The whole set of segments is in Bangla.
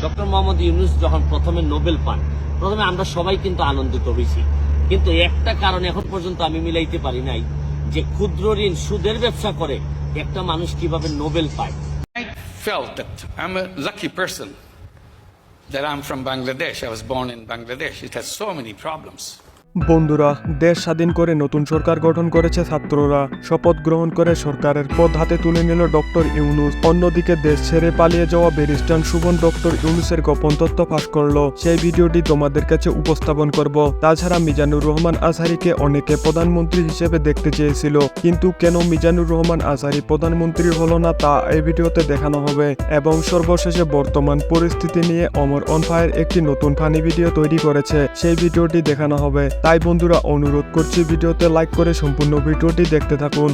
ডক্টর মোহাম্মদ ইউনূস যখন প্রথমে নোবেল পান, প্রথমে আমরা সবাই কিন্তু আনন্দিত হয়েছি, কিন্তু একটা কারণ এখন পর্যন্ত আমি মিলাইতে পারি নাই যে ক্ষুদ্র ঋণ সুদের ব্যবসা করে একটা মানুষ কিভাবে নোবেল পায়। I felt that I'm a lucky person that I'm from Bangladesh. I was born in Bangladesh. It has so many problems. বন্ধুরা, দেশ স্বাধীন করে নতুন সরকার গঠন করেছে ছাত্ররা। শপথ গ্রহণ করে সরকারের পদ হাতে তুলে নিল ডক্টর ইউনূস। অন্যদিকে দেশ ছেড়ে পালিয়ে যাওয়া ব্যারিস্টার সুমন ডক্টর ইউনূসের গোপন তথ্য ফাঁস করলো। সেই ভিডিওটি তোমাদের কাছে উপস্থাপন করব। তাছাড়া মিজানুর রহমান আজহারীকে অনেকে প্রধানমন্ত্রী হিসেবে দেখতে চেয়েছিল, কিন্তু কেন মিজানুর রহমান আজহারী প্রধানমন্ত্রী হলো না তা এই ভিডিওতে দেখানো হবে। এবং সর্বশেষে বর্তমান পরিস্থিতি নিয়ে অমর অন ফায়ার একটি নতুন ফানি ভিডিও তৈরি করেছে, সেই ভিডিওটি দেখানো হবে। তাই বন্ধুরা অনুরোধ করছি ভিডিওতে লাইক করে সম্পূর্ণ ভিডিওটি দেখতে থাকুন।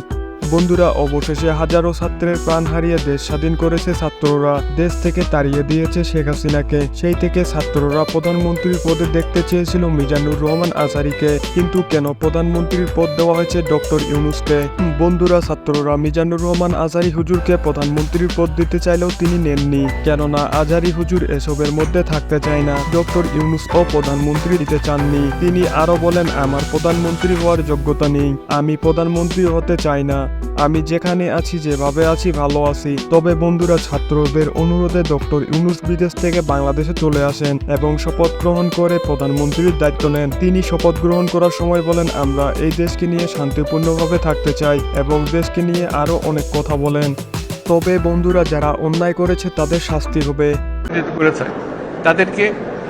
বন্ধুরা, অবশেষে হাজারো ছাত্রের প্রাণ হারিয়ে দেশ স্বাধীন করেছে ছাত্ররা। দেশ থেকে তাড়িয়ে দিয়েছে শেখ হাসিনাকে। সেই থেকে ছাত্ররা প্রধানমন্ত্রীর পদে দেখতে চেয়েছিল মিজানুর রহমান আজহারীকে, কিন্তু কেন প্রধানমন্ত্রীর পদ দেওয়া হয়েছে ডক্টর ইউনূসকে। বন্ধুরা, ছাত্ররা মিজানুর রহমান আজহারী হুজুরকে প্রধানমন্ত্রীর পদ দিতে চাইলেও তিনি নেননি, কেননা আজহারী হুজুর এসবের মধ্যে থাকতে চায় না। ডক্টর ইউনূসও প্রধানমন্ত্রী দিতে চাননি। তিনি আরো বলেন, আমার প্রধানমন্ত্রী হওয়ার যোগ্যতা নেই, আমি প্রধানমন্ত্রী হতে চাই না, আমি যেখানে আছি যেভাবে আছি ভালো আছি। তবে বন্ধুরা, ছাত্রদের অনুরোধে ডক্টর ইউনূস বিদেশ থেকে বাংলাদেশে চলে আসেন এবং শপথ গ্রহণ করে প্রধানমন্ত্রীর দায়িত্ব নেন। তিনি শপথ গ্রহণ করার সময় বলেন, আমরা এই দেশকে নিয়ে শান্তিপূর্ণভাবে থাকতে চাই এবং দেশকে নিয়ে আরো অনেক কথা বলেন। তবে বন্ধুরা, যারা অন্যায় করেছে তাদের শাস্তি হবে। করেছে তাদেরকে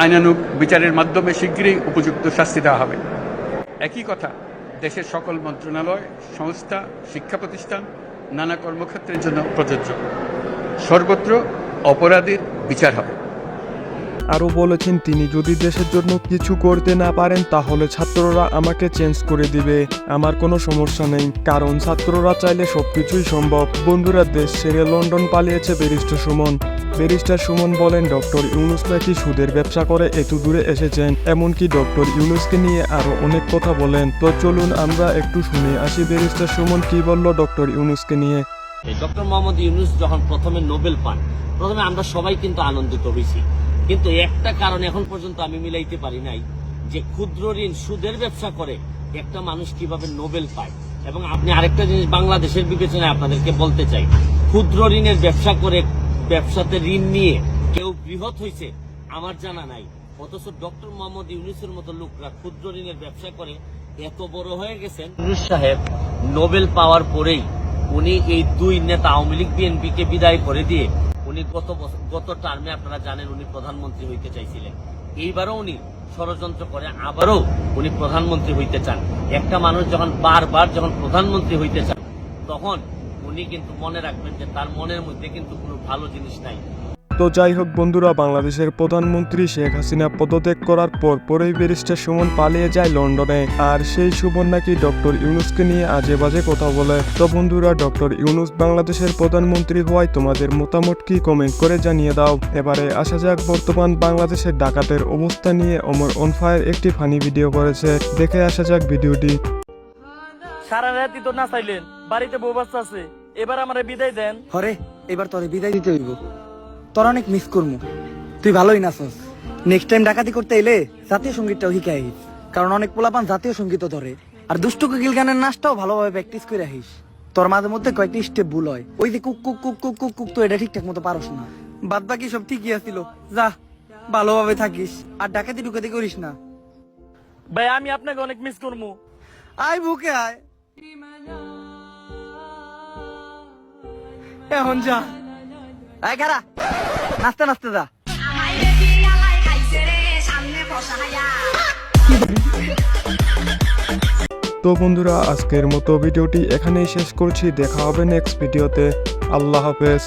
আইনানুগ বিচারের মাধ্যমে শীঘ্রই উপযুক্ত শাস্তি দেওয়া হবে। একই কথা দেশের সকল মন্ত্রণালয়, সংস্থা, শিক্ষা প্রতিষ্ঠান, নানা কর্মক্ষেত্রের জন্য প্রযোজ্য। সর্বত্র অপরাধীর বিচার হবে। আরও বলেছেন, তিনি যদি দেশের জন্য কিছু করতে না পারেন তাহলে ছাত্ররা আমাকে চেঞ্জ করে দিবে, আমার কোনো সমস্যা নেই, কারণ ছাত্ররা চাইলে সবকিছুই সম্ভব। বন্ধুরা, দেশ ছেড়ে লন্ডন পালিয়েছে ব্যারিস্টার সুমন। ব্যারিস্টার সুমন বলেন, ডক্টর ইউনূস নাকি সুদের ব্যবসা করে এত দূরে এসেছেন। এমনকি ডক্টর ইউনূসকে নিয়ে আরো অনেক কথা বলেন। তো চলুন আমরা একটু শুনে আসি ব্যারিস্টার সুমন কি বলল ডক্টর ইউনূসকে নিয়ে। ডক্টর মোহাম্মদ ইউনূস যখন প্রথমে নোবেল পান, প্রথমে আমরা সবাই কিন্তু আনন্দিত হয়েছি, কিন্তু একটা কারণ এখন পর্যন্ত আমি মিলাইতে পারি নাই যে ক্ষুদ্র ঋণ সুদের ব্যবসা করে একটা মানুষ কিভাবে নোবেল পায়। এবং আপনি আরেকটা জিনিস বাংলাদেশের বিবেচনায় আপনাদেরকে বলতে চাই, ক্ষুদ্র ঋণের ব্যবসা করে ব্যবসাতে ঋণ নিয়ে কেউ বৃহৎ হয়েছে আমার জানা নাই, অথচ ডক্টর মোহাম্মদ ইউনূসের মতো লোকরা ক্ষুদ্র ঋণের ব্যবসা করে এত বড় হয়ে গেছেন। ইউনূস সাহেব নোবেল পাওয়ার পরেই উনি এই দুই নেতা আওয়ামী লীগ বিএনপিকে বিদায় করে দিয়ে উনি গত টার্মে আপনারা জানেন উনি প্রধানমন্ত্রী হইতে চাইছিলেন। এইবারও উনি ষড়যন্ত্র করে আবারও উনি প্রধানমন্ত্রী হইতে চান। একটা মানুষ যখন বারবার যখন প্রধানমন্ত্রী হইতে চান তখন উনি কিন্তু মনে রাখবেন যে তার মনের মধ্যে কিন্তু কোনো ভালো জিনিস নাই। তো যাই হোক বন্ধুরা, বাংলাদেশের প্রধানমন্ত্রী শেখ হাসিনা পদত্যাগ করার পরেই ব্যারিস্টার সুমন পালিয়ে যায় লন্ডনে। আর সেই সুমন নাকি ডক্টর ইউনূসকে নিয়ে আজে বাজে কথা বলে। তো বন্ধুরা, ডক্টর ইউনূস বাংলাদেশের প্রধানমন্ত্রী হওয়ায় তোমাদের মতামত কি কমেন্ট করে জানিয়ে দাও। এবারে আসা যাক বর্তমান বাংলাদেশের ডাকাতের অবস্থা নিয়ে অমর অন ফায়ার একটি ফানি ভিডিও করেছে, দেখে আসা যাক ভিডিওটি। সারা রাতি তো না চাইলেন, বাড়িতে বউ বাচ্চা আছে, এবার আমারে বিদায় দেন। হরে, এবার তোরে বিদায় দিতে হইব। তোর অনেক মিস করমু, তুই ভালোই নাচস। নেক্সট টাইম ডাকাতি করতে এলে জাতীয় সঙ্গীতটাও শিখাই, কারণ অনেক পোলাপান জাতীয় সঙ্গীত ধরে। আর দুষ্টু কোকিল গানের নাচটাও ভালোভাবে প্র্যাকটিস করে আহিস। তোর মাঝে মধ্যে কয়েকটি স্টেপ ভুল হয়, ওই যে cook cook cook cook cook cook, তো এটা ঠিকঠাক মতো পারস না। বাদ বাকি সব ঠিকই আছিল, যা ভালোভাবে থাকিস আর ডাকাতি ঢুকাতি করিস না। ভাই আমি আপনাকে অনেক মিস করবো। আয় বুকে আয়, এখন যা। আয় খারা, নাচতে নাচতে যা। তো বন্ধুরা, আজকের মতো ভিডিওটি এখানেই শেষ করছি। দেখা হবে নেক্সট ভিডিওতে। আল্লাহ হাফেজ।